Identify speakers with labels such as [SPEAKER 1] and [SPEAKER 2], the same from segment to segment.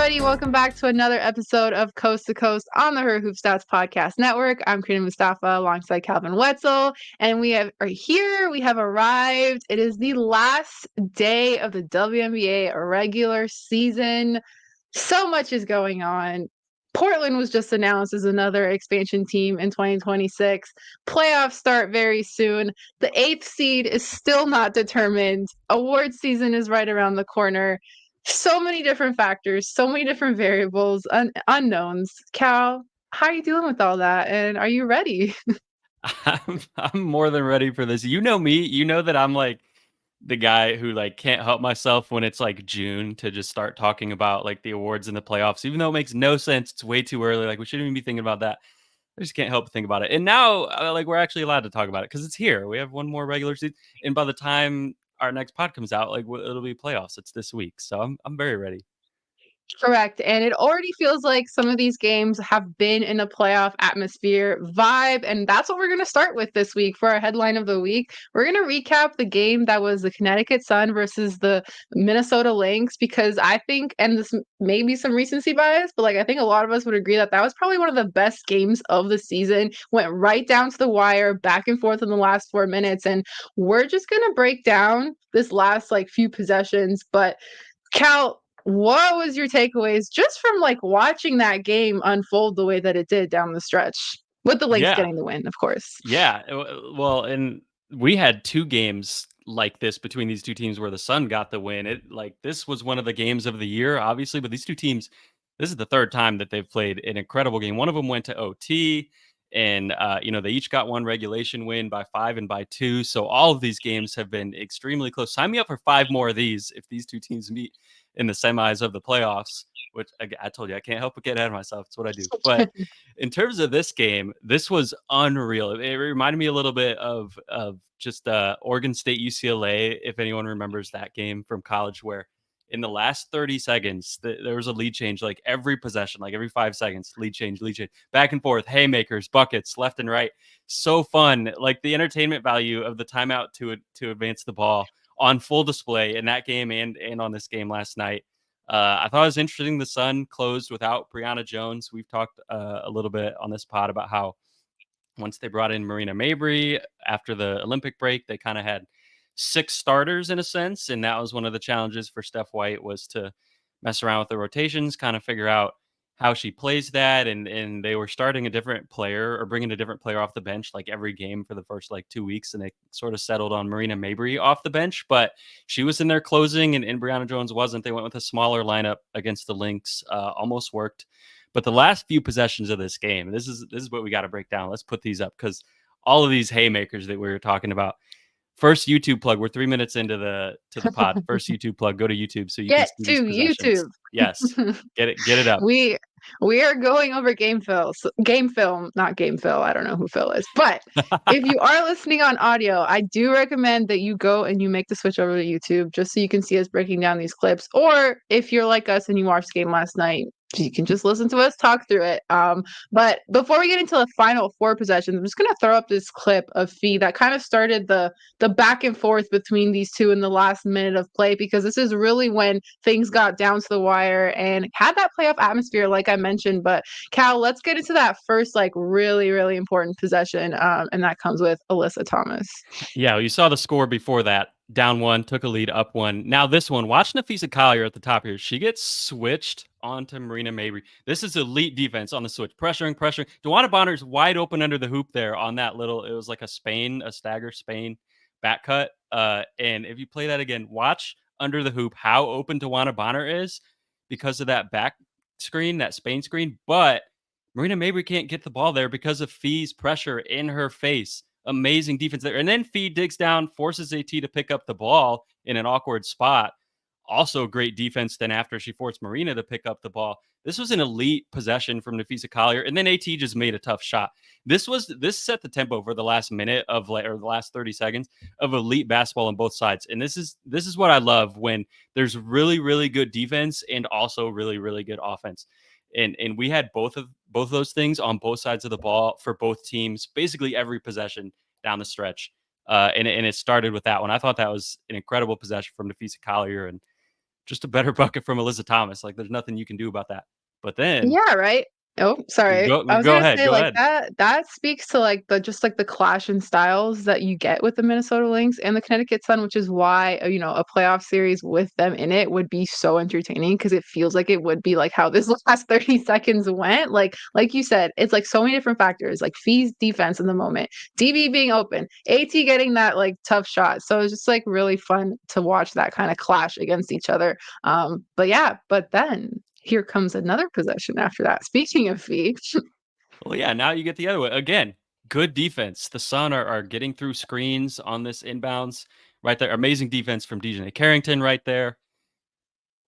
[SPEAKER 1] everybody. Welcome back to another episode of Coast to Coast on the Her Hoop Stats Podcast Network. I'm Crina and Mustafa alongside Calvin Wetzel, and are here. We have arrived. It is the last day of the WNBA regular season. So much is going on. Portland was just announced as another expansion team in 2026. Playoffs start very soon. The 8th seed is still not determined. Award season is right around the corner. So many different factors, so many different variables, unknowns. Cal, how are you dealing with all that? And are you ready?
[SPEAKER 2] I'm more than ready for this. You know me. You know that I'm like the guy who like can't help myself when it's like June to just start talking about like the awards and the playoffs, even though it makes no sense. It's way too early. Like we shouldn't even be thinking about that. I just can't help but think about it. And now, like we're actually allowed to talk about it because it's here. We have one more regular season, and by the time our next pod comes out, like it'll be playoffs. It's this week, so I'm very ready.
[SPEAKER 1] Correct. And it already feels like some of these games have been in a playoff atmosphere vibe. And that's what we're going to start with this week for our headline of the week. We're going to recap the game that was the Connecticut Sun versus the Minnesota Lynx, because I think, and this may be some recency bias, but like I think a lot of us would agree that that was probably one of the best games of the season. Went right down to the wire, back and forth in the last 4 minutes. And we're just going to break down this last like few possessions. But Cal, what was your takeaways just from like watching that game unfold the way that it did down the stretch? With the Lynx
[SPEAKER 2] Yeah,
[SPEAKER 1] getting the win, of course.
[SPEAKER 2] yeah. Well, and we had two games like this between these two teams where the Sun got the win. It like this was one of the games of the year, obviously, but these two teams, this is the third time that they've played an incredible game. One of them went to OT, and they each got one regulation win by 5 and by 2. So all of these games have been extremely close. Sign me up for 5 more of these if these two teams meet in the semis of the playoffs. Which I told you I can't help but get ahead of myself. It's what I do. But in terms of this game, this was unreal. It reminded me a little bit of just Oregon State UCLA, if anyone remembers that game from college, where in the last 30 seconds there was a lead change, like every possession, like every 5 seconds, lead change, back and forth, haymakers, buckets, left and right. So fun, like the entertainment value of the timeout to advance the ball on full display in that game and on this game last night. I thought it was interesting. The Sun closed without Brianna Jones. We've talked a little bit on this pod about how once they brought in Marina Mabry after the Olympic break, they kind of had 6 starters in a sense, and that was one of the challenges for Steph White was to mess around with the rotations, kind of figure out how she plays that, and they were starting a different player or bringing a different player off the bench like every game for the first like 2 weeks, and they sort of settled on Marina Mabry off the bench, but she was in there closing, and Brianna Jones wasn't. They went with a smaller lineup against the Lynx, almost worked. But the last few possessions of this game, this is what we got to break down. Let's put these up because all of these haymakers that we were talking about. First YouTube plug. We're 3 minutes into the pod. First YouTube plug. Go to YouTube so you can
[SPEAKER 1] Get
[SPEAKER 2] see these
[SPEAKER 1] to
[SPEAKER 2] possessions.
[SPEAKER 1] YouTube.
[SPEAKER 2] Yes, get it up.
[SPEAKER 1] We are going over game film, not game Phil. I don't know who Phil is, but if you are listening on audio, I do recommend that you go and you make the switch over to YouTube just so you can see us breaking down these clips. Or if you're like us and you watched the game last night, you can just listen to us talk through it. But before we get into the final 4 possessions, I'm just gonna throw up this clip of Fee that kind of started the back and forth between these two in the last minute of play, because this is really when things got down to the wire and had that playoff atmosphere, like I mentioned. But Cal, let's get into that first, like really, really important possession, and that comes with Alyssa Thomas.
[SPEAKER 2] Yeah, you saw the score before that. Down one, took a lead, up one. Now this one, watch Nafisa Collier at the top here. She gets switched onto Marina Mabry. This is elite defense on the switch. Pressuring. DeWanna Bonner's wide open under the hoop there on that little, it was like a stagger Spain back cut. And if you play that again, watch under the hoop how open DeWanna Bonner is because of that back screen, that Spain screen. But Marina Mabry can't get the ball there because of Fee's pressure in her face. Amazing defense there. And then Fee digs down, forces AT to pick up the ball in an awkward spot. Also great defense then after she forced Marina to pick up the ball. This was an elite possession from Nafisa Collier. And then AT just made a tough shot. This set the tempo for the last minute of or the last 30 seconds of elite basketball on both sides. And this is what I love when there's really, really good defense and also really, really good offense. And we had both of those things on both sides of the ball for both teams, basically every possession down the stretch. And it started with that one. I thought that was an incredible possession from Nafisa Collier, and just a better bucket from Alyssa Thomas. Like there's nothing you can do about that. But then
[SPEAKER 1] Yeah, right. Oh, sorry. I was
[SPEAKER 2] go
[SPEAKER 1] gonna
[SPEAKER 2] ahead,
[SPEAKER 1] say
[SPEAKER 2] go
[SPEAKER 1] like
[SPEAKER 2] ahead.
[SPEAKER 1] that speaks to like the clash in styles that you get with the Minnesota Lynx and the Connecticut Sun, which is why a playoff series with them in it would be so entertaining because it feels like it would be like how this last 30 seconds went. Like you said, it's like so many different factors, like Fee's defense in the moment, DB being open, AT getting that like tough shot. So it's just like really fun to watch that kind of clash against each other. But yeah, but then here comes another possession after that. Speaking of Fee,
[SPEAKER 2] Well, yeah, now you get the other way. Again, good defense. The Sun are getting through screens on this inbounds right there. Amazing defense from DJ Carrington right there.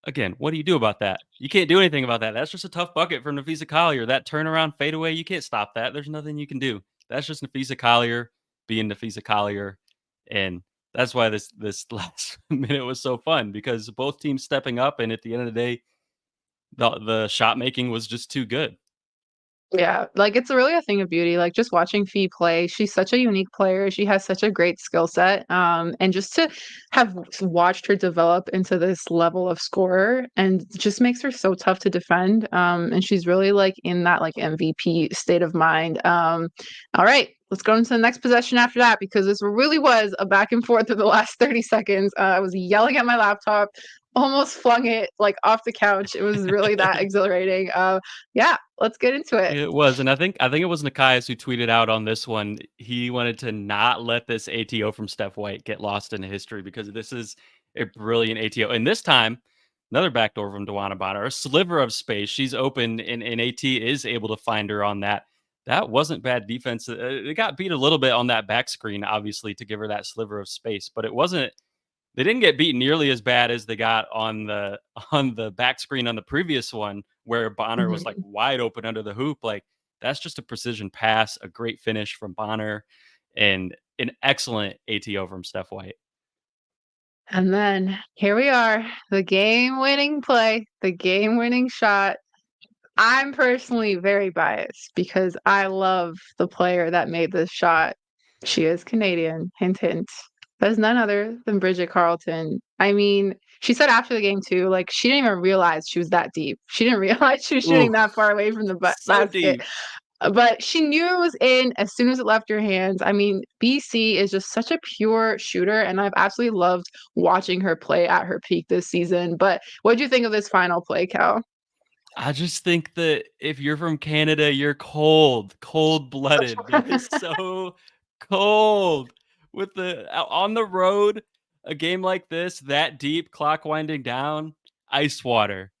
[SPEAKER 2] Again, what do you do about that? You can't do anything about that. That's just a tough bucket from Nafisa Collier. That turnaround fadeaway, you can't stop that. There's nothing you can do. That's just Nafisa Collier being Nafisa Collier. And that's why this last minute was so fun because both teams stepping up, and at the end of the day, the shot making was just too good.
[SPEAKER 1] yeah, like it's really a thing of beauty. Like just watching Fee play, she's such a unique player. She has such a great skill set. And just to have watched her develop into this level of scorer and just makes her so tough to defend. And she's really like in that like MVP state of mind. All right, let's go into the next possession after that because this really was a back and forth of the last 30 seconds. I was yelling at my laptop, almost flung it like off the couch. It was really that exhilarating. Yeah, let's get into it.
[SPEAKER 2] It was, and I think it was Nikias who tweeted out on this one. He wanted to not let this ATO from Steph White get lost in history because this is a brilliant ATO. And this time, another backdoor from Dewana Bonner, a sliver of space. She's open, and AT is able to find her on that. That wasn't bad defense. They got beat a little bit on that back screen, obviously, to give her that sliver of space, but it wasn't. They didn't get beat nearly as bad as they got on the back screen on the previous one, where Bonner was like
[SPEAKER 1] Mhm.
[SPEAKER 2] wide open under the hoop. Like that's just a precision pass, a great finish from Bonner, and an excellent ATO from Steph White.
[SPEAKER 1] And then here we are, the game-winning play, the game-winning shot. I'm personally very biased because I love the player that made this shot. She is Canadian, hint, hint. That's none other than Bridget Carlton. I mean, she said after the game too, like she didn't even realize she was that deep. She didn't realize she was shooting
[SPEAKER 2] Ooh,
[SPEAKER 1] that far away from the
[SPEAKER 2] so
[SPEAKER 1] basket.
[SPEAKER 2] deep.
[SPEAKER 1] But she knew it was in as soon as it left her hands. I mean, BC is just such a pure shooter, and I've absolutely loved watching her play at her peak this season. But what do you think of this final play, Cal?
[SPEAKER 2] I just think that if you're from Canada, you're cold blooded. That is so cold. With the on the road, a game like this, that deep, clock winding down, ice water.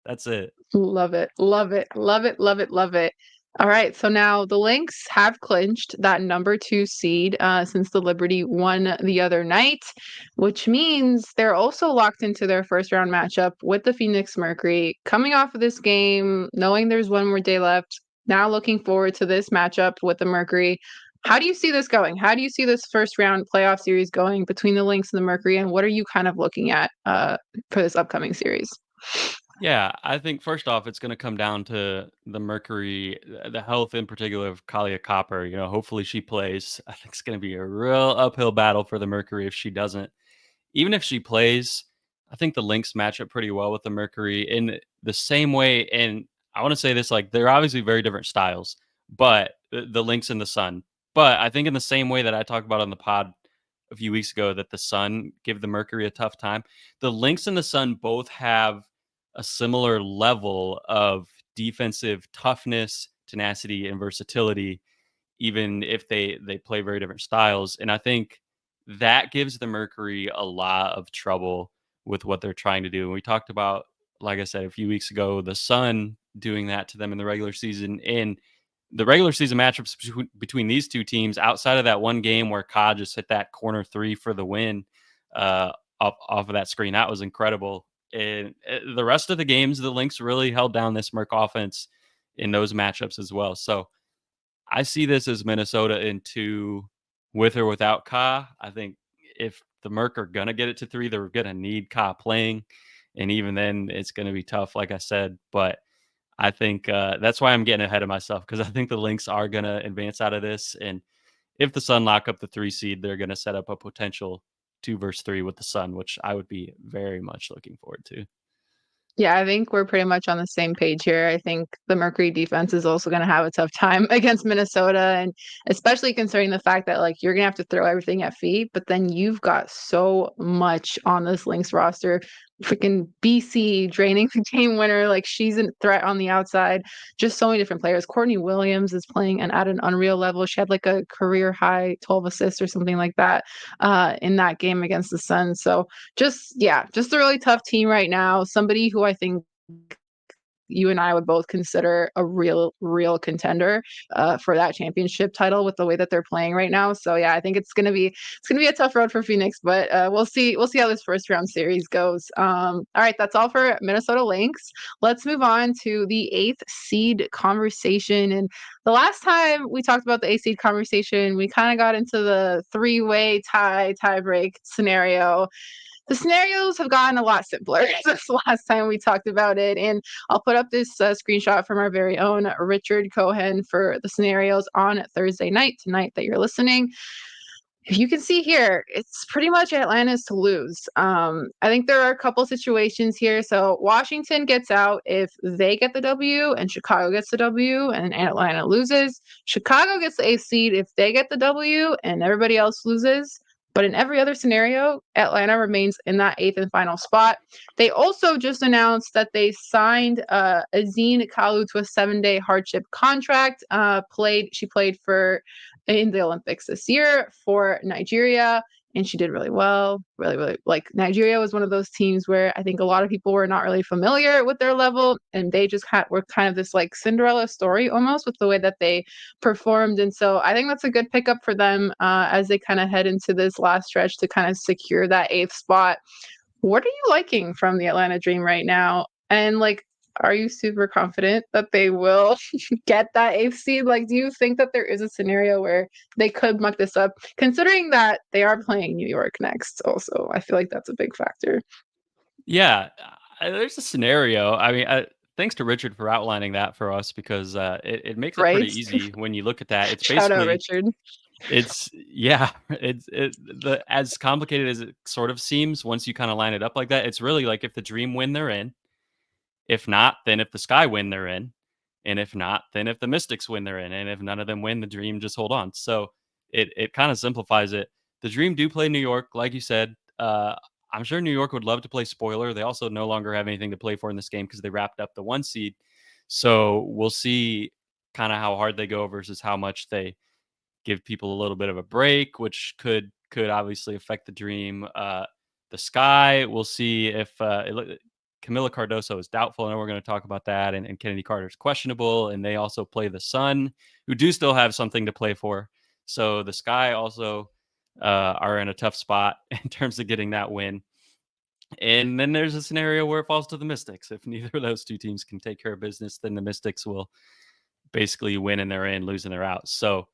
[SPEAKER 2] That's it.
[SPEAKER 1] Love it. Love it. Love it. Love it. Love it. All right. So now the Lynx have clinched that number two seed since the Liberty won the other night, which means they're also locked into their first round matchup with the Phoenix Mercury. Coming off of this game, knowing there's one more day left, now looking forward to this matchup with the Mercury. How do you see this going? How do you see this first round playoff series going between the Lynx and the Mercury? And what are you kind of looking at for this upcoming series?
[SPEAKER 2] Yeah, I think first off, it's going to come down to the Mercury, the health in particular of Kalia Copper. Hopefully she plays. I think it's going to be a real uphill battle for the Mercury if she doesn't. Even if she plays, I think the Lynx match up pretty well with the Mercury in the same way. And I want to say this, like they're obviously very different styles, but the Lynx and the Sun. But I think in the same way that I talked about on the pod a few weeks ago that the Sun give the Mercury a tough time, the Lynx and the Sun both have a similar level of defensive toughness, tenacity, and versatility, even if they play very different styles. And I think that gives the Mercury a lot of trouble with what they're trying to do. And we talked about, like I said a few weeks ago, the Sun doing that to them in the regular season. And the regular season matchups between these two teams, outside of that one game where Ka just hit that corner three for the win off of that screen, that was incredible. And the rest of the games, the Lynx really held down this Merc offense in those matchups as well. So I see this as Minnesota in two, with or without Ka. I think if the Merc are gonna get it to three, they're gonna need Ka playing, and even then, it's gonna be tough, like I said. But I think that's why I'm getting ahead of myself because I think the Lynx are gonna advance out of this, and if the Sun lock up the three seed, they're gonna set up a potential 2 versus 3 with the Sun, which I would be very much looking forward to.
[SPEAKER 1] Yeah, I think we're pretty much on the same page here. I think the Mercury defense is also going to have a tough time against Minnesota, and especially considering the fact that like you're going to have to throw everything at feet, but then you've got so much on this Lynx roster. Freaking BC draining the game winner, like she's a threat on the outside. Just so many different players. Courtney Williams is playing and at an unreal level. She had like a career high 12 assists or something like that in that game against the Sun. So just yeah, just a really tough team right now. Somebody who I think you and I would both consider a real contender for that championship title with the way that they're playing right now. So yeah, I think it's gonna be a tough road for Phoenix, but we'll see how this first round series goes. All right, that's all for Minnesota Lynx. Let's move on to the eighth seed conversation. And the last time we talked about the eighth seed conversation, we kind of got into the three-way tiebreak scenario. The scenarios have gotten a lot simpler since the last time we talked about it. And I'll put up this screenshot from our very own Richard Cohen for the scenarios on Thursday night, tonight that you're listening. If you can see here, it's pretty much Atlanta's to lose. I think there are a couple situations here. So Washington gets out if they get the W and Chicago gets the W and Atlanta loses. Chicago gets the eighth seed if they get the W and everybody else loses. But in every other scenario, Atlanta remains in that eighth and final spot. They also just announced that they signed Azine Kalu to a 7-day hardship contract. She played for in the Olympics this year for Nigeria, and she did really well. Really, really like Nigeria was one of those teams where I think a lot of people were not really familiar with their level, and they just were kind of this like Cinderella story almost with the way that they performed. And so I think that's a good pickup for them as they kind of head into this last stretch to kind of secure that eighth spot. What are you liking from the Atlanta Dream right now? And like, are you super confident that they will get that eighth seed? Like, do you think that there is a scenario where they could muck this up, considering that they are playing New York next? Also, I feel like that's a big factor.
[SPEAKER 2] Yeah, there's a scenario. I mean, thanks to Richard for outlining that for us because it makes it
[SPEAKER 1] Right?
[SPEAKER 2] pretty easy when you look at that. It's
[SPEAKER 1] Shout out,
[SPEAKER 2] basically
[SPEAKER 1] Richard.
[SPEAKER 2] it's yeah, the as complicated as it sort of seems once you kind of line it up like that. It's really like if the Dream win, they're in. If not, then if the Sky win, they're in. And if not, then if the Mystics win, they're in. And if none of them win, the Dream just hold on. So it kind of simplifies it. The Dream do play New York, like you said. I'm sure New York would love to play spoiler. They also no longer have anything to play for in this game because they wrapped up the 1 seed. So we'll see kind of how hard they go versus how much they give people a little bit of a break, which could obviously affect the Dream. The Sky, we'll see if Camila Cardoso is doubtful. I know we're going to talk about that, and Kennedy Carter is questionable, and they also play the Sun, who do still have something to play for. So the Sky also are in a tough spot in terms of getting that win. And then there's a scenario where it falls to the Mystics. If neither of those two teams can take care of business, then the Mystics will basically win and they're in, lose and they're out. So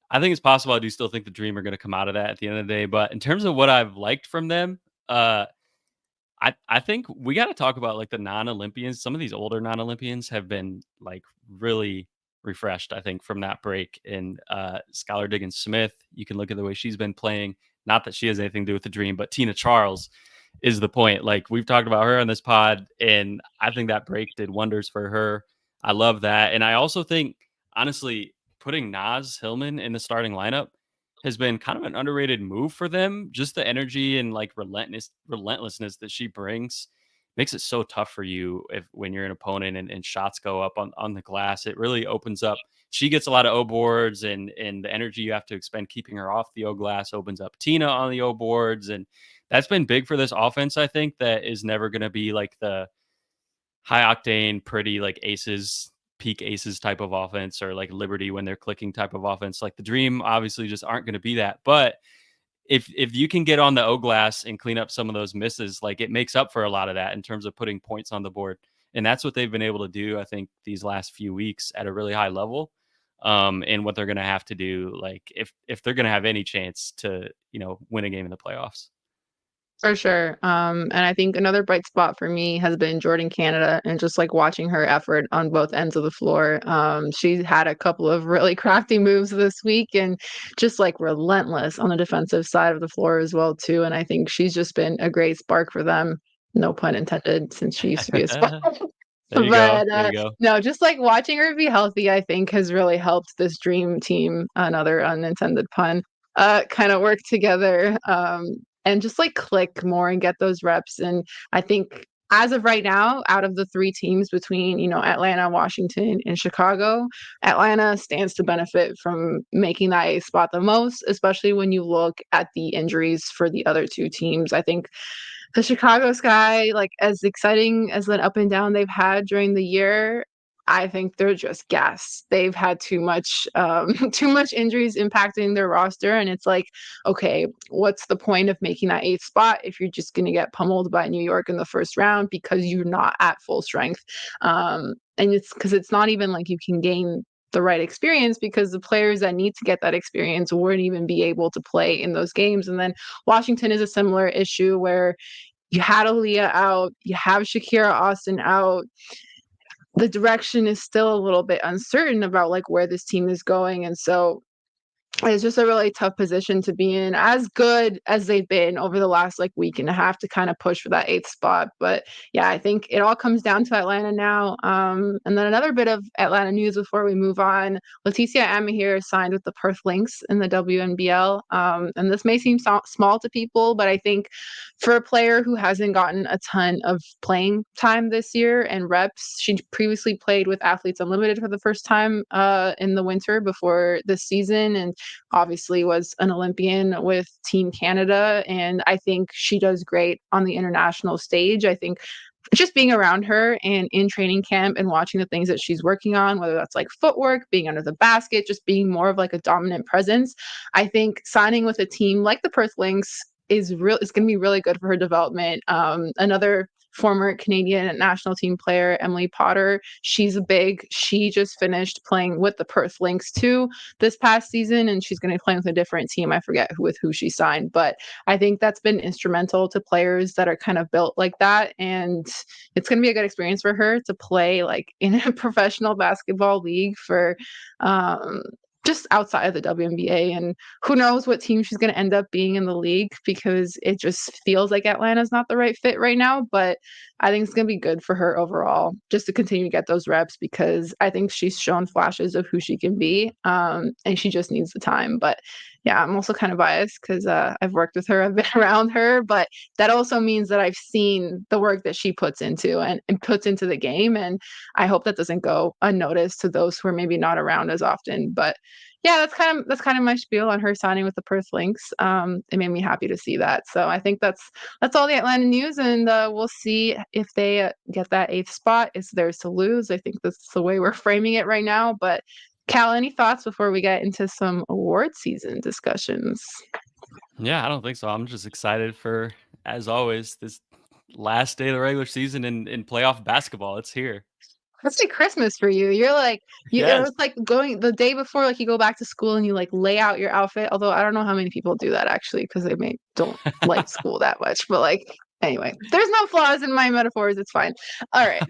[SPEAKER 2] I think it's possible. I do still think the Dream are going to come out of that at the end of the day. But in terms of what I've liked from them, I think we got to talk about like the non-Olympians. Some of these older non-Olympians have been like really refreshed, I think, from that break. And Skylar Diggins Smith, you can look at the way she's been playing. Not that she has anything to do with the Dream, but Tina Charles is the point. Like we've talked about her on this pod, and I think that break did wonders for her. I love that. And I also think, honestly, putting Naz Hillman in the starting lineup has been kind of an underrated move for them. Just the energy and like relentlessness that she brings makes it so tough for you if when you're an opponent and shots go up on the glass. It really opens up. She gets a lot of O boards and the energy you have to expend keeping her off the O glass opens up Tina on the O boards. And that's been big for this offense. I think that is never going to be like the high octane, pretty like aces, peak aces type of offense or like Liberty when they're clicking type of offense. Like the Dream obviously just aren't going to be that. But if you can get on the O glass and clean up some of those misses, like it makes up for a lot of that in terms of putting points on the board. And that's what they've been able to do, I think, these last few weeks at a really high level. And what they're going to have to do, like if they're going to have any chance to, win a game in the playoffs.
[SPEAKER 1] For sure. And I think another bright spot for me has been Jordan Canada and just like watching her effort on both ends of the floor. She had a couple of really crafty moves this week and just like relentless on the defensive side of the floor as well too. And I think she's just been a great spark for them. No pun intended, since she used to be a spark.
[SPEAKER 2] There you go.
[SPEAKER 1] But
[SPEAKER 2] There you go.
[SPEAKER 1] no, just like watching her be healthy, I think has really helped this dream team, another unintended pun, kind of work together. And just like click more and get those reps. And I think as of right now, out of the three teams between, Atlanta, Washington, and Chicago, Atlanta stands to benefit from making that A spot the most, especially when you look at the injuries for the other two teams. I think the Chicago Sky, like as exciting as an up and down they've had during the year, I think they're just gas. They've had too much, too much injuries impacting their roster, and it's like, okay, what's the point of making that eighth spot if you're just going to get pummeled by New York in the first round because you're not at full strength? And it's because it's not even like you can gain the right experience because the players that need to get that experience wouldn't even be able to play in those games. And then Washington is a similar issue where you had Aaliyah out, you have Shakira Austin out. The direction is still a little bit uncertain about like where this team is going. And so it's just a really tough position to be in, as good as they've been over the last like week and a half to kind of push for that eighth spot. But yeah, I think it all comes down to Atlanta now. And then another bit of Atlanta news before we move on. Leticia Amahir signed with the Perth Lynx in the WNBL. And this may seem small to people, but I think for a player who hasn't gotten a ton of playing time this year and reps, she previously played with Athletes Unlimited for the first time in the winter before this season, and obviously was an Olympian with Team Canada. And I think she does great on the international stage. I think just being around her and in training camp and watching the things that she's working on, whether that's like footwork, being under the basket, just being more of like a dominant presence. I think signing with a team like the Perth Lynx is going to be really good for her development. Another former Canadian national team player, Emily Potter, she just finished playing with the Perth Lynx too this past season, and she's going to be playing with a different team. I forget with who she signed, but I think that's been instrumental to players that are kind of built like that. And it's going to be a good experience for her to play like in a professional basketball league for just outside of the WNBA. And who knows what team she's going to end up being in the league, because it just feels like Atlanta's not the right fit right now. But I think it's going to be good for her overall just to continue to get those reps, because I think she's shown flashes of who she can be. And she just needs the time. But yeah, I'm also kind of biased because I've worked with her, I've been around her, but that also means that I've seen the work that she puts into and puts into the game. And I hope that doesn't go unnoticed to those who are maybe not around as often. But yeah, that's kind of my spiel on her signing with the Perth Lynx. It made me happy to see that. So I think that's all the Atlanta news, and we'll see if they get that eighth spot. It's theirs to lose. I think that's the way we're framing it right now. But Cal, any thoughts before we get into some award season discussions?
[SPEAKER 2] Yeah, I don't think so. I'm just excited for, as always, this last day of the regular season in playoff basketball. It's here.
[SPEAKER 1] That's like Christmas for you. You're like it
[SPEAKER 2] Yes.
[SPEAKER 1] was like going the day before, like you go back to school and you like lay out your outfit. Although I don't know how many people do that actually, because they may don't like school that much. But like anyway, there's no flaws in my metaphors. It's fine. All right.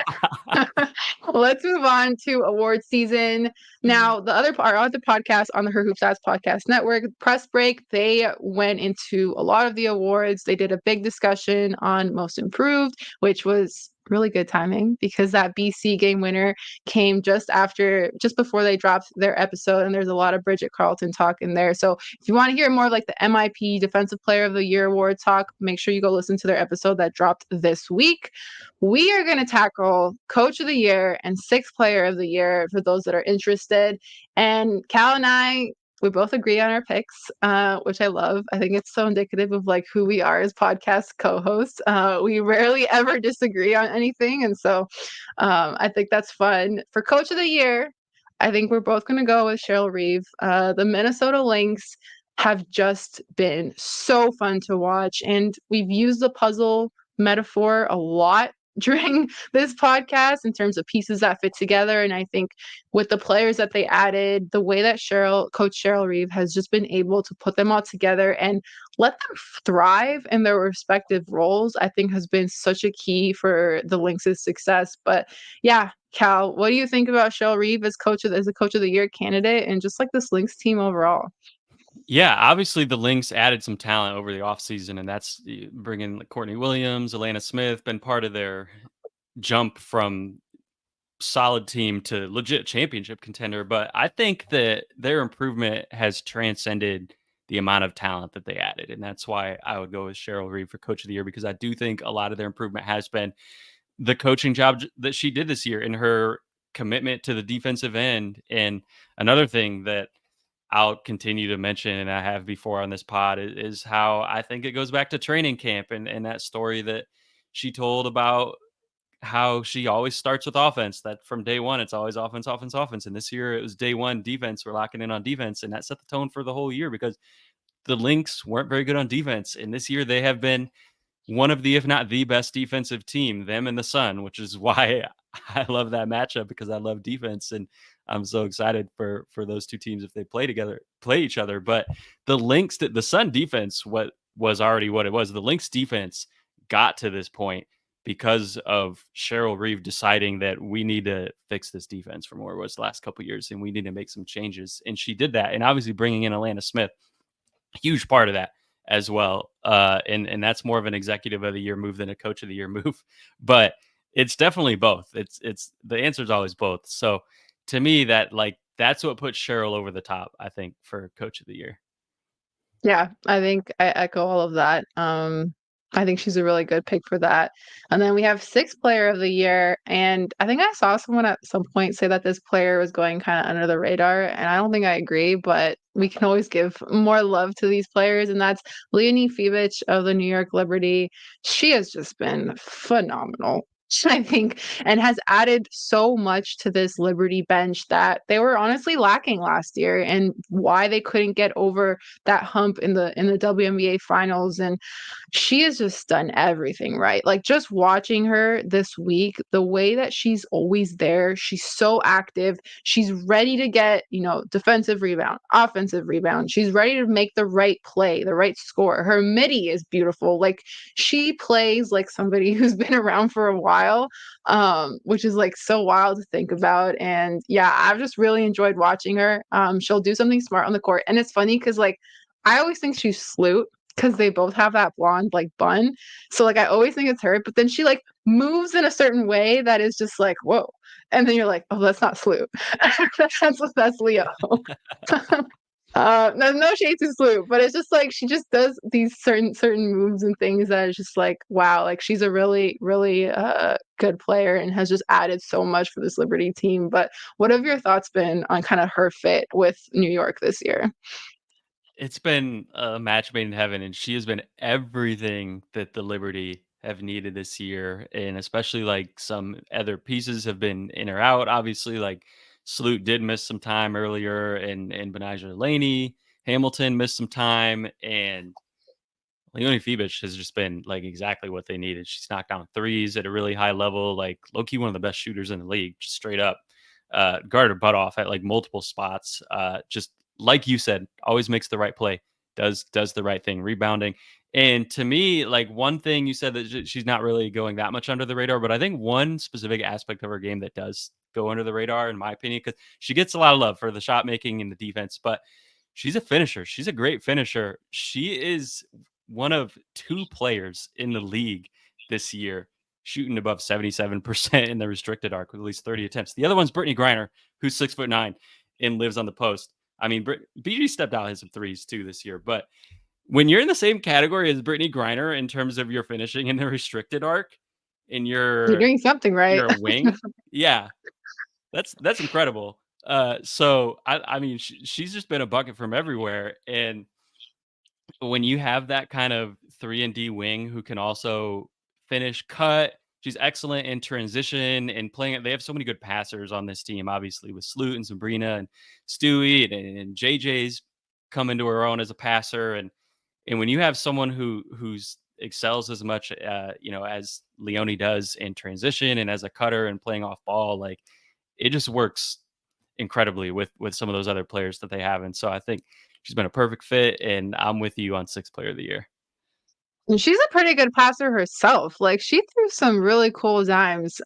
[SPEAKER 1] Let's move on to award season. Now, our other podcast on the Her Hoop Stats Podcast Network, Press Break, they went into a lot of the awards. They did a big discussion on Most Improved, which was really good timing because that BC game winner came just before they dropped their episode, and there's a lot of Bridget Carlton talk in there. So if you want to hear more of like the MIP Defensive Player of the Year award talk, make sure you go listen to their episode that dropped this week. We are going to tackle Coach of the Year and Sixth Player of the Year for those that are interested. And Cal and I, we both agree on our picks, which I love. I think it's so indicative of like who we are as podcast co-hosts. We rarely ever disagree on anything, and so I think that's fun. For Coach of the Year, I think we're both going to go with Cheryl Reeve. The Minnesota Lynx have just been so fun to watch, and we've used the puzzle metaphor a lot during this podcast in terms of pieces that fit together. And I think with the players that they added, the way that Coach Cheryl Reeve has just been able to put them all together and let them thrive in their respective roles, I think has been such a key for the Lynx's success. But yeah, Cal, what do you think about Cheryl Reeve as a coach of the year candidate and just like this Lynx team overall?
[SPEAKER 2] Yeah, obviously the Lynx added some talent over the offseason, and that's bringing like Courtney Williams, Alana Smith, been part of their jump from solid team to legit championship contender. But I think that their improvement has transcended the amount of talent that they added. And that's why I would go with Cheryl Reeve for coach of the year, because I do think a lot of their improvement has been the coaching job that she did this year and her commitment to the defensive end. And another thing that I'll continue to mention, and I have before on this pod, is how I think it goes back to training camp and that story that she told about how she always starts with offense, that from day one, it's always offense, offense, offense. And this year it was day one defense. We're locking in on defense. And that set the tone for the whole year because the Lynx weren't very good on defense. And this year they have been one of the, if not the best defensive team, them and the Sun, which is why I love that matchup, because I love defense. And I'm so excited for those two teams if they play each other. But the Lynx, the Sun defense, what was already what it was. The Lynx defense got to this point because of Cheryl Reeve deciding that we need to fix this defense from where it was the last couple of years, and we need to make some changes. And she did that. And obviously bringing in Alana Smith, huge part of that as well. And that's more of an executive of the year move than a coach of the year move, but it's definitely both. It's the answer is always both. So to me, that's what puts Cheryl over the top, I think, for coach of the year.
[SPEAKER 1] Yeah, I think I echo all of that. I think she's a really good pick for that. And then we have sixth player of the year, and I think I saw someone at some point say that this player was going kind of under the radar, and I don't think I agree, but we can always give more love to these players, and that's Leonie Fibich of the New York Liberty. She has just been phenomenal. I think, and has added so much to this Liberty bench that they were honestly lacking last year, and why they couldn't get over that hump in the WNBA finals. And she has just done everything right. Like just watching her this week, the way that she's always there, she's so active. She's ready to get, defensive rebound, offensive rebound. She's ready to make the right play, the right score. Her midi is beautiful. Like she plays like somebody who's been around for a while, which is like so wild to think about. And yeah, I've just really enjoyed watching her. She'll do something smart on the court. And it's funny because like I always think she's Sloot because they both have that blonde like bun. So like I always think it's her, but then she like moves in a certain way that is just like, whoa. And then you're like, oh, that's not Sloot. that's Leo. No shade to Sloot, but it's just like she just does these certain moves and things that is just like wow, like she's a really really good player and has just added so much for this Liberty team. But what have your thoughts been on kind of her fit with New York this year?
[SPEAKER 2] It's been a match made in heaven, and she has been everything that the Liberty have needed this year. And especially like some other pieces have been in or out. Obviously, like Sloot did miss some time earlier, and Benijah Laney, Hamilton missed some time, and Leonie Fibich has just been like exactly what they needed. She's knocked down threes at a really high level, like low key one of the best shooters in the league, just straight up. Guarded her butt off at like multiple spots. Just like you said, always makes the right play, does the right thing, rebounding. And to me, like one thing you said that she's not really going that much under the radar, but I think one specific aspect of her game that does go under the radar, in my opinion, because she gets a lot of love for the shot making and the defense, but she's a finisher. She's a great finisher. She is one of two players in the league this year shooting above 77% in the restricted arc with at least 30 attempts. The other one's Brittany Griner, who's 6'9" and lives on the post. I mean, BG stepped out his some threes too this year, but when you're in the same category as Brittany Griner in terms of your finishing in the restricted arc and
[SPEAKER 1] You're doing something right.
[SPEAKER 2] you're a wing, yeah, that's incredible. So I mean, she's just been a bucket from everywhere, and when you have that kind of 3 and D wing who can also finish cut, she's excellent in transition and playing it. They have so many good passers on this team, obviously with Sloot and Sabrina and Stewie and JJ's come into her own as a passer. And when you have someone who's excels as much, as Leone does in transition and as a cutter and playing off ball. Like it just works incredibly with some of those other players that they have. And so I think she's been a perfect fit. And I'm with you on sixth player of the year.
[SPEAKER 1] And she's a pretty good passer herself. Like she threw some really cool dimes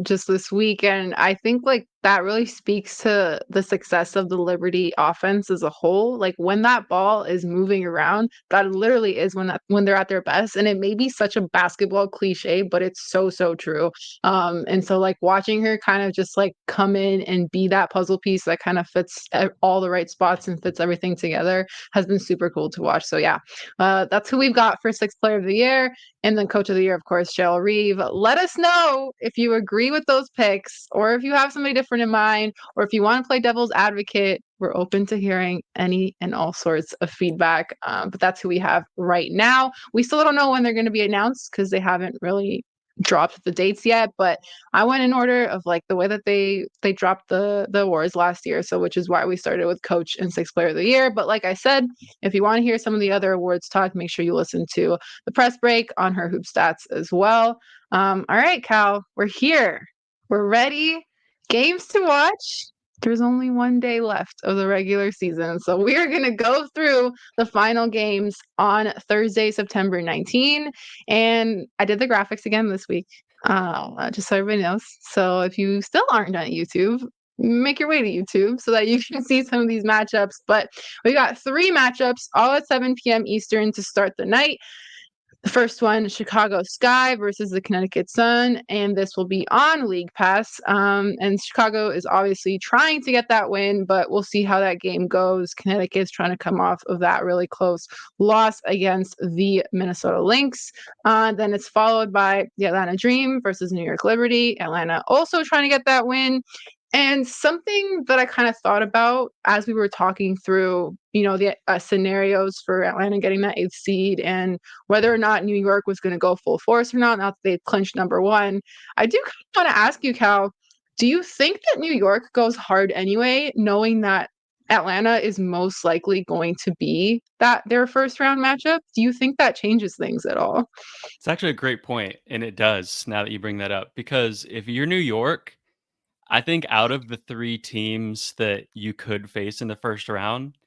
[SPEAKER 1] just this week. And I think like that really speaks to the success of the Liberty offense as a whole. Like when that ball is moving around, that literally is when they're at their best. And it may be such a basketball cliche, but it's so, so true. And so like watching her kind of just like come in and be that puzzle piece that kind of fits all the right spots and fits everything together has been super cool to watch. So yeah, that's who we've got for sixth player of the year. And then coach of the year, of course, Cheryl Reeve. Let us know if you agree with those picks or if you have somebody different in mind or if you want to play devil's advocate. We're open to hearing any and all sorts of feedback. But that's who we have right now. We still don't know when they're going to be announced because they haven't really dropped the dates yet, but I went in order of like the way that they dropped the awards last year, so which is why we started with coach and sixth player of the year. But like I said, if you want to hear some of the other awards talk, make sure you listen to the press break on her hoop stats as well. All right, Cal, we're here, we're ready, games to watch. There's only one day left of the regular season, so we are going to go through the final games on Thursday, September 19. And I did the graphics again this week, just so everybody knows. So if you still aren't on YouTube, make your way to YouTube so that you can see some of these matchups. But we got 3 matchups all at 7 p.m. Eastern to start the night. The first one, Chicago Sky versus the Connecticut Sun, and this will be on League Pass. And Chicago is obviously trying to get that win, but we'll see how that game goes. Connecticut's trying to come off of that really close loss against the Minnesota Lynx. Then it's followed by the Atlanta Dream versus New York Liberty. Atlanta also trying to get that win. And something that I kind of thought about as we were talking through, the scenarios for Atlanta getting that 8th seed and whether or not New York was going to go full force or not, now that they've clinched number 1. I do kind of want to ask you, Cal, do you think that New York goes hard anyway, knowing that Atlanta is most likely going to be their first round matchup? Do you think that changes things at all?
[SPEAKER 2] It's actually a great point, and it does now that you bring that up. Because if you're New York, I think out of the 3 teams that you could face in the first round,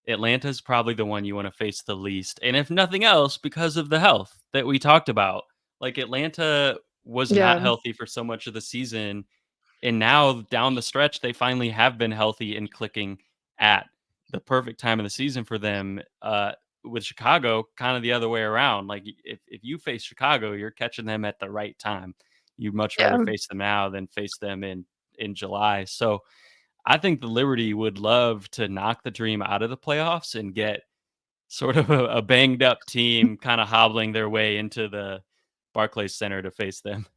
[SPEAKER 2] Atlanta's probably the one you wanna face the least, and if nothing else, because of the health that we talked about. Like, Atlanta was not
[SPEAKER 1] Yeah,
[SPEAKER 2] healthy for so much of the season, and now down the stretch, they finally have been healthy and clicking at the perfect time of the season for them. With Chicago, kind of the other way around. Like if you face Chicago, you're catching them at the right time. You'd much rather
[SPEAKER 1] yeah.
[SPEAKER 2] face them now than face them in July. So I think the Liberty would love to knock the Dream out of the playoffs and get sort of a banged up team kind of hobbling their way into the Barclays Center to face them.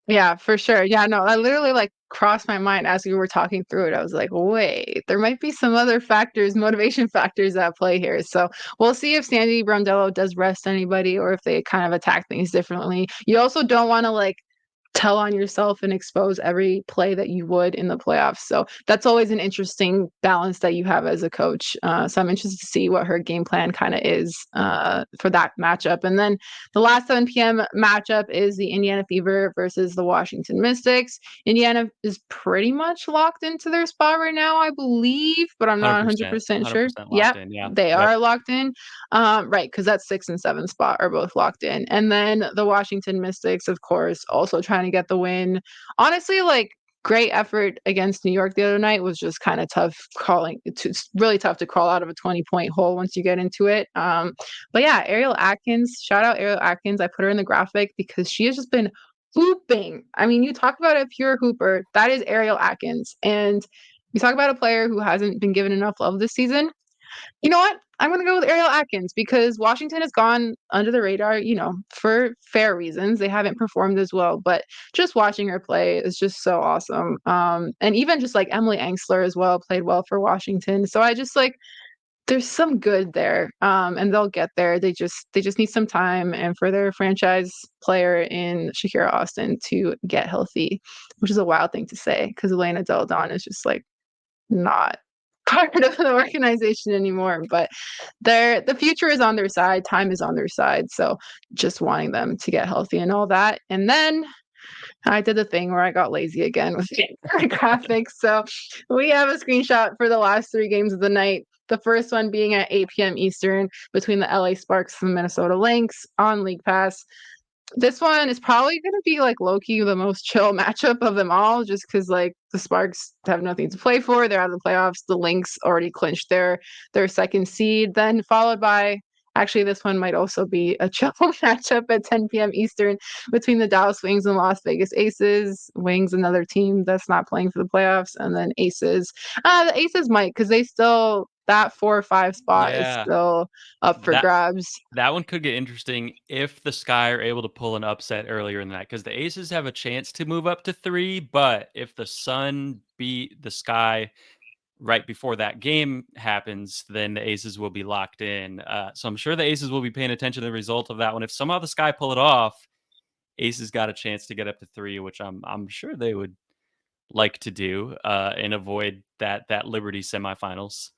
[SPEAKER 1] Yeah, for sure. Yeah, no, I literally like crossed my mind as we were talking through it. I was like, wait, there might be some other factors, motivation factors at play here. So we'll see if Sandy Brondello does rest anybody or if they kind of attack things differently. You also don't want to like tell on yourself and expose every play that you would in the playoffs. So that's always an interesting balance that you have as a coach. So I'm interested to see what her game plan kind of is for that matchup. And then the last 7 p.m. matchup is the Indiana Fever versus the Washington Mystics. Indiana is pretty much locked into their spot right now, I believe, but I'm not
[SPEAKER 2] 100%,
[SPEAKER 1] 100% sure.
[SPEAKER 2] 100% locked
[SPEAKER 1] Yep,
[SPEAKER 2] in. Yeah.
[SPEAKER 1] they
[SPEAKER 2] Yep.
[SPEAKER 1] are locked in. Right, because that 6 and 7 spot are both locked in. And then the Washington Mystics, of course, also trying to get the win. Honestly, like great effort against New York the other night was just kind of tough crawling. It's really tough to crawl out of a 20-point hole once you get into it. But yeah, Ariel Atkins, shout out Ariel Atkins. I put her in the graphic because she has just been hooping. I mean, you talk about a pure hooper, that is Ariel Atkins. And you talk about a player who hasn't been given enough love this season. You know what? I'm going to go with Ariel Atkins because Washington has gone under the radar, for fair reasons. They haven't performed as well, but just watching her play is just so awesome. And even just like Emily Engstler as well played well for Washington. So I just like there's some good there, and they'll get there. They just need some time, and for their franchise player in Shakira Austin to get healthy, which is a wild thing to say because Elena Del Don is just like not part of the organization anymore. But the future is on their side. Time is on their side. So just wanting them to get healthy and all that. And then I did the thing where I got lazy again with the graphics. So we have a screenshot for the last three games of the night. The first one being at 8 p.m. Eastern between the LA Sparks and the Minnesota Lynx on League Pass. This one is probably going to be like low-key the most chill matchup of them all, just because like the Sparks have nothing to play for. They're out of the playoffs. The Lynx already clinched their second seed. Then followed by, actually, this one might also be a chill matchup at 10 p.m. Eastern between the Dallas Wings and Las Vegas Aces. Wings, another team that's not playing for the playoffs, and then Aces. The Aces might, because they still, that 4 or 5 spot is
[SPEAKER 2] Yeah,
[SPEAKER 1] still up for
[SPEAKER 2] that
[SPEAKER 1] grabs.
[SPEAKER 2] that one could get interesting if the Sky are able to pull an upset earlier in that, because the Aces have a chance to move up to 3, but if the Sun beat the Sky right before that game happens, then the Aces will be locked in. So I'm sure the Aces will be paying attention to the result of that one. If somehow the Sky pull it off, Aces got a chance to get up to 3, which I'm sure they would like to do, and avoid that Liberty semifinals.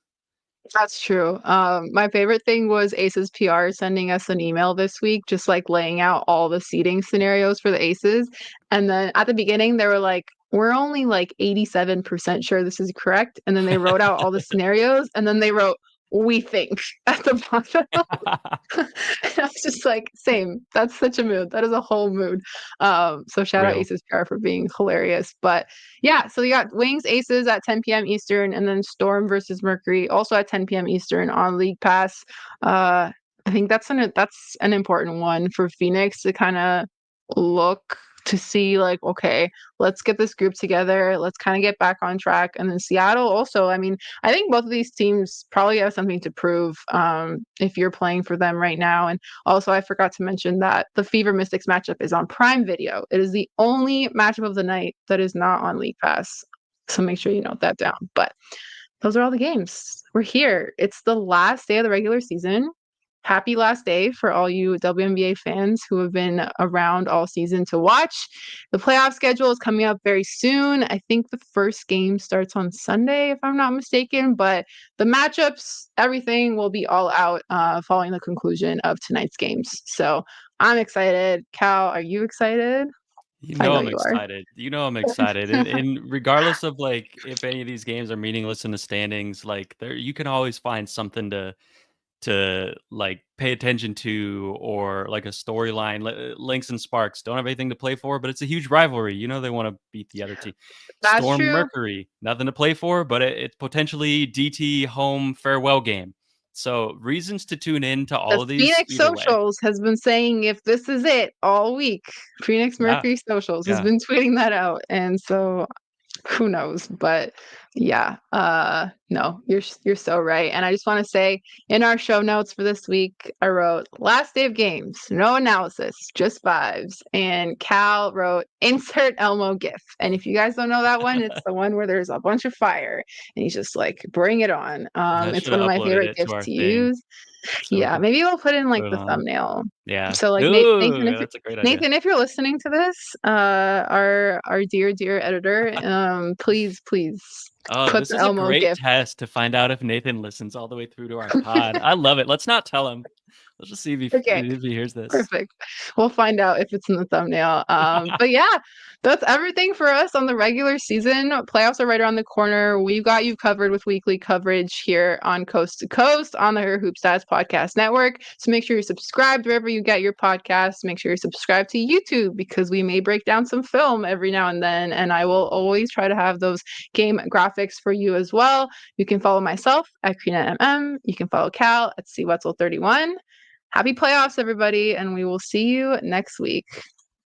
[SPEAKER 1] That's true. My favorite thing was Aces PR sending us an email this week, just like laying out all the seating scenarios for the Aces. And then at the beginning, they were like, we're only like 87% sure this is correct. And then they wrote out all the scenarios and then they wrote, we think at the bottom. And I was just like, same. That's such a mood. That is a whole mood. So shout out
[SPEAKER 2] Real.
[SPEAKER 1] Aces PR for being hilarious. But yeah, so you got Wings Aces at 10 p.m. Eastern, and then Storm versus Mercury also at 10 p.m. Eastern on League Pass. I think that's an important one for Phoenix to kind of look to see like, okay, let's get this group together, let's kind of get back on track. And then Seattle also, I mean, I think both of these teams probably have something to prove if you're playing for them right now. And also, I forgot to mention that the Fever Mystics matchup is on Prime Video. It is the only matchup of the night that is not on League Pass. So make sure you note that down. But those are all the games. We're here. It's the last day of the regular season. Happy last day for all you WNBA fans who have been around all season to watch. The playoff schedule is coming up very soon. I think the first game starts on Sunday, if I'm not mistaken. But the matchups, everything will be all out following the conclusion of tonight's games. So I'm excited. Cal, are you excited?
[SPEAKER 2] You
[SPEAKER 1] I
[SPEAKER 2] know
[SPEAKER 1] know
[SPEAKER 2] I'm
[SPEAKER 1] you are.
[SPEAKER 2] excited. You know I'm excited. And regardless of like if any of these games are meaningless in the standings, like there you can always find something to like pay attention to, or like a storyline. Lynx and Sparks don't have anything to play for, but it's a huge rivalry. You know they want to beat the other team.
[SPEAKER 1] That's
[SPEAKER 2] Storm
[SPEAKER 1] true.
[SPEAKER 2] Mercury, nothing to play for, but it's potentially DT home farewell game. So reasons to tune in to all
[SPEAKER 1] The
[SPEAKER 2] of these
[SPEAKER 1] Phoenix
[SPEAKER 2] either way.
[SPEAKER 1] Socials has been saying if this is it all week. Phoenix
[SPEAKER 2] Yeah,
[SPEAKER 1] Mercury Socials has
[SPEAKER 2] yeah.
[SPEAKER 1] been tweeting that out. And so who knows, but yeah, no, you're so right. And I just want to say in our show notes for this week, I wrote last day of games, no analysis, just vibes. And Cal wrote insert Elmo gif. And if you guys don't know that one, it's the one where there's a bunch of fire and he's just like bring it on.
[SPEAKER 2] I
[SPEAKER 1] It's
[SPEAKER 2] should
[SPEAKER 1] one
[SPEAKER 2] have
[SPEAKER 1] of my
[SPEAKER 2] uploaded
[SPEAKER 1] favorite
[SPEAKER 2] it to
[SPEAKER 1] gifts
[SPEAKER 2] our
[SPEAKER 1] to
[SPEAKER 2] thing
[SPEAKER 1] use.
[SPEAKER 2] so we
[SPEAKER 1] Yeah,
[SPEAKER 2] could
[SPEAKER 1] maybe we'll put in like
[SPEAKER 2] put it
[SPEAKER 1] the
[SPEAKER 2] on.
[SPEAKER 1] thumbnail.
[SPEAKER 2] Yeah.
[SPEAKER 1] So like Nathan,
[SPEAKER 2] Ooh, that's a great idea.
[SPEAKER 1] Nathan, if you're listening to this, our dear editor, please
[SPEAKER 2] Oh,
[SPEAKER 1] put
[SPEAKER 2] this
[SPEAKER 1] the
[SPEAKER 2] is a
[SPEAKER 1] Elmo
[SPEAKER 2] great
[SPEAKER 1] gif.
[SPEAKER 2] test to find out if Nathan listens all the way through to our pod. I love it. Let's not tell him. Let's just see
[SPEAKER 1] Okay,
[SPEAKER 2] if he hears this.
[SPEAKER 1] perfect. We'll find out if it's in the thumbnail. But yeah, that's everything for us on the regular season. Playoffs are right around the corner. We've got you covered with weekly coverage here on Coast to Coast on the Her Hoop Stats Podcast Network. So make sure you're subscribed wherever you get your podcasts. Make sure you're subscribed to YouTube because we may break down some film every now and then. And I will always try to have those game graphics for you as well. You can follow myself at Crina MM. You can follow Cal at Wetzel 31. Happy playoffs, everybody, and we will see you next week.